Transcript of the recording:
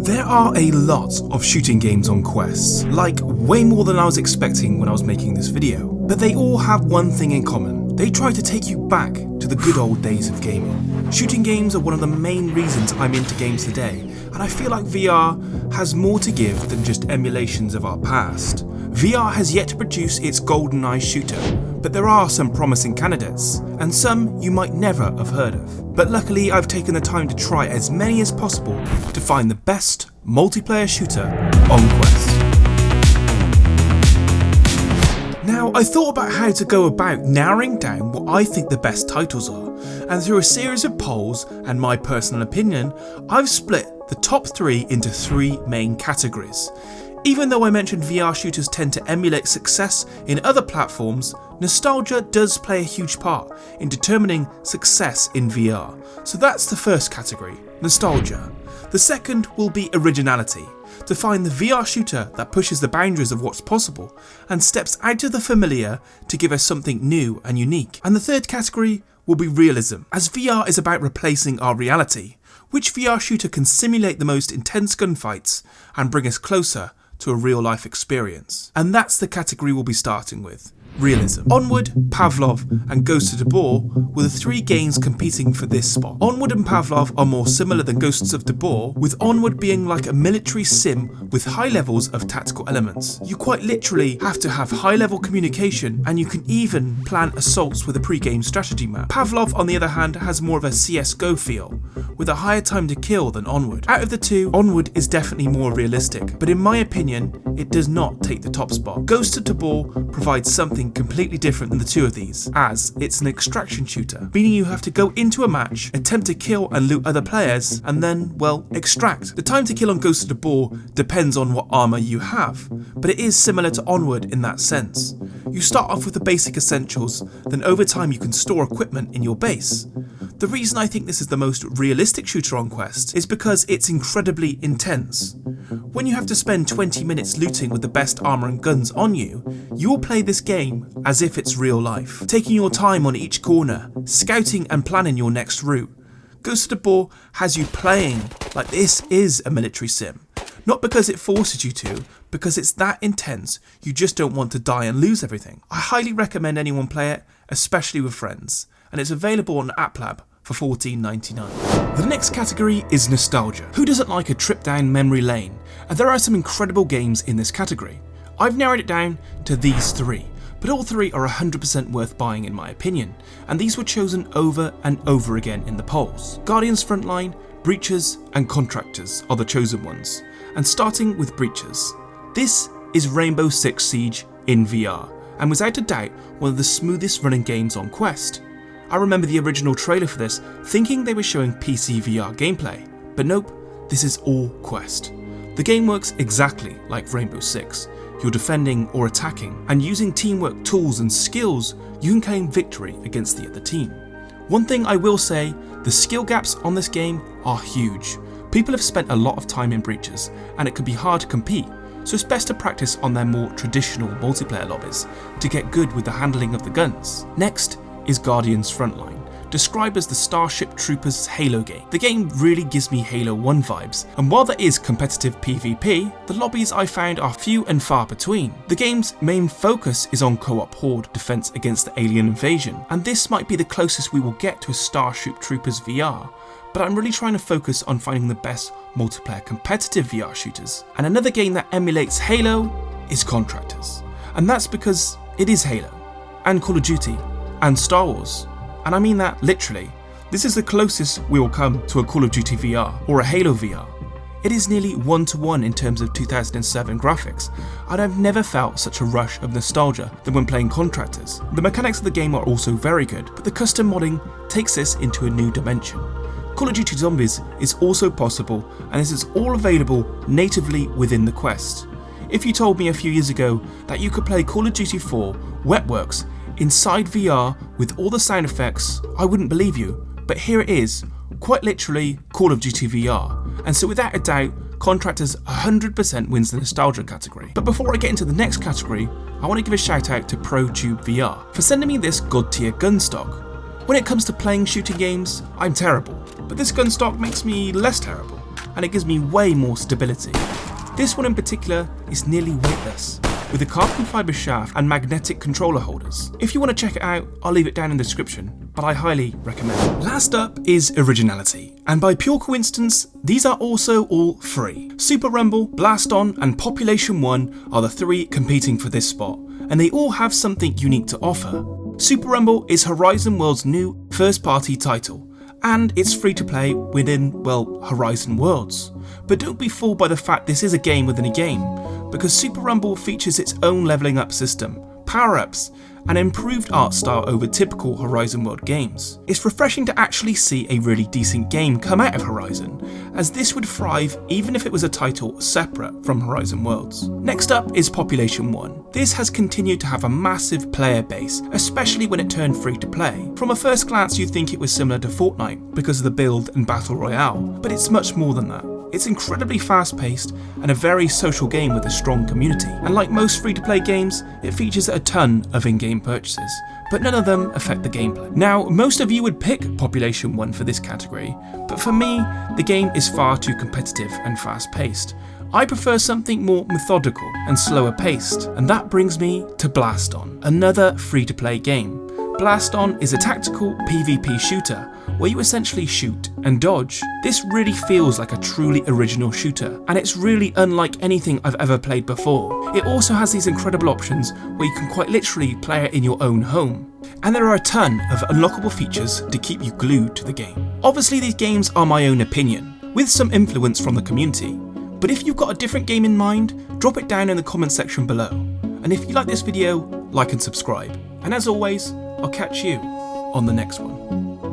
There are a lot of shooting games on Quest, like way more than I was expecting when I was making this video. But they all have one thing in common. They try to take you back to the good old days of gaming. Shooting games are one of the main reasons I'm into games today, and I feel like VR has more to give than just emulations of our past. VR has yet to produce its GoldenEye shooter, but there are some promising candidates, and some you might never have heard of. But luckily I've taken the time to try as many as possible to find the best multiplayer shooter on Quest. Now, I thought about how to go about narrowing down what I think the best titles are, and through a series of polls and my personal opinion, I've split the top 3 into 3 main categories. Even though I mentioned VR shooters tend to emulate success in other platforms, nostalgia does play a huge part in determining success in VR. So that's the first category, nostalgia. The second will be originality, to find the VR shooter that pushes the boundaries of what's possible and steps out of the familiar to give us something new and unique. And the third category will be realism, as VR is about replacing our reality. Which VR shooter can simulate the most intense gunfights and bring us closer to a real life experience? And that's the category we'll be starting with. Realism. Onward, Pavlov and Ghosts of Tabor were the 3 games competing for this spot. Onward and Pavlov are more similar than Ghosts of Tabor, with Onward being like a military sim with high levels of tactical elements. You quite literally have to have high level communication, and you can even plan assaults with a pre-game strategy map. Pavlov on the other hand has more of a CSGO feel, with a higher time to kill than Onward. Out of the 2, Onward is definitely more realistic, but in my opinion, it does not take the top spot. Ghosts of Tabor provides something completely different than the 2 of these, as it's an extraction shooter, meaning you have to go into a match, attempt to kill and loot other players, and then, well, extract. The time to kill on Ghost of Tabor depends on what armour you have, but it is similar to Onward in that sense. You start off with the basic essentials, then over time you can store equipment in your base. The reason I think this is the most realistic shooter on Quest is because it's incredibly intense. When you have to spend 20 minutes looting with the best armour and guns on you, you will play this game as if it's real life, taking your time on each corner, scouting and planning your next route. Ghost of Tabor has you playing like this is a military sim. Not because it forces you to, because it's that intense you just don't want to die and lose everything. I highly recommend anyone play it, especially with friends, and it's available on AppLab for $14.99. The next category is nostalgia. Who doesn't like a trip down memory lane? And there are some incredible games in this category. I've narrowed it down to these 3, but all 3 are 100% worth buying in my opinion, and these were chosen over and over again in the polls. Guardians Frontline, Breachers and Contractors are the chosen ones, and starting with Breachers. This is Rainbow Six Siege in VR, and without a doubt one of the smoothest running games on Quest. I remember the original trailer for this thinking they were showing PC VR gameplay, but nope, this is all Quest. The game works exactly like Rainbow Six. You're defending or attacking, and using teamwork tools and skills, you can claim victory against the other team. One thing I will say, the skill gaps on this game are huge. People have spent a lot of time in Breaches, and it can be hard to compete, so it's best to practice on their more traditional multiplayer lobbies to get good with the handling of the guns. Next is Guardians Frontline, described as the Starship Troopers Halo game. The game really gives me Halo 1 vibes, and while there is competitive PvP, the lobbies I found are few and far between. The game's main focus is on co-op horde defense against the alien invasion, and this might be the closest we will get to a Starship Troopers VR, but I'm really trying to focus on finding the best multiplayer competitive VR shooters. And another game that emulates Halo is Contractors, and that's because it is Halo, and Call of Duty, and Star Wars. And I mean that literally. This is the closest we will come to a Call of Duty VR or a Halo VR. It is nearly 1-to-1 in terms of 2007 graphics, and I've never felt such a rush of nostalgia than when playing Contractors. The mechanics of the game are also very good, but the custom modding takes this into a new dimension. Call of Duty Zombies is also possible, and this is all available natively within the Quest. If you told me a few years ago that you could play Call of Duty 4 Wetworks inside VR with all the sound effects, I wouldn't believe you, but here it is, quite literally Call of Duty VR, and so without a doubt, Contractors 100% wins the nostalgia category. But before I get into the next category, I want to give a shout out to ProTube VR for sending me this god tier Gunstock. When it comes to playing shooting games, I'm terrible, but this Gunstock makes me less terrible, and it gives me way more stability. This one in particular is nearly weightless, with a carbon fibre shaft and magnetic controller holders. If you want to check it out, I'll leave it down in the description, but I highly recommend. Last up is Originality, and by pure coincidence, these are also all free. Super Rumble, Blast On and Population 1 are the three competing for this spot, and they all have something unique to offer. Super Rumble is Horizon Worlds' new first-party title, and it's free to play within, well, Horizon Worlds. But don't be fooled by the fact this is a game within a game, because Super Rumble features its own levelling up system, power-ups, and improved art style over typical Horizon World games. It's refreshing to actually see a really decent game come out of Horizon, as this would thrive even if it was a title separate from Horizon Worlds. Next up is Population 1. This has continued to have a massive player base, especially when it turned free to play. From a first glance you'd think it was similar to Fortnite because of the build and battle royale, but it's much more than that. It's incredibly fast-paced and a very social game with a strong community, and like most free-to-play games, it features a ton of in-game purchases, but none of them affect the gameplay. Now, most of you would pick Population 1 for this category, but for me, the game is far too competitive and fast-paced. I prefer something more methodical and slower paced, and that brings me to Blast On, another free-to-play game. Blast On is a tactical PvP shooter, where you essentially shoot and dodge. This really feels like a truly original shooter, and it's really unlike anything I've ever played before. It also has these incredible options where you can quite literally play it in your own home. And there are a ton of unlockable features to keep you glued to the game. Obviously these games are my own opinion, with some influence from the community, but if you've got a different game in mind, drop it down in the comment section below. And if you like this video, like and subscribe. And as always, I'll catch you on the next one.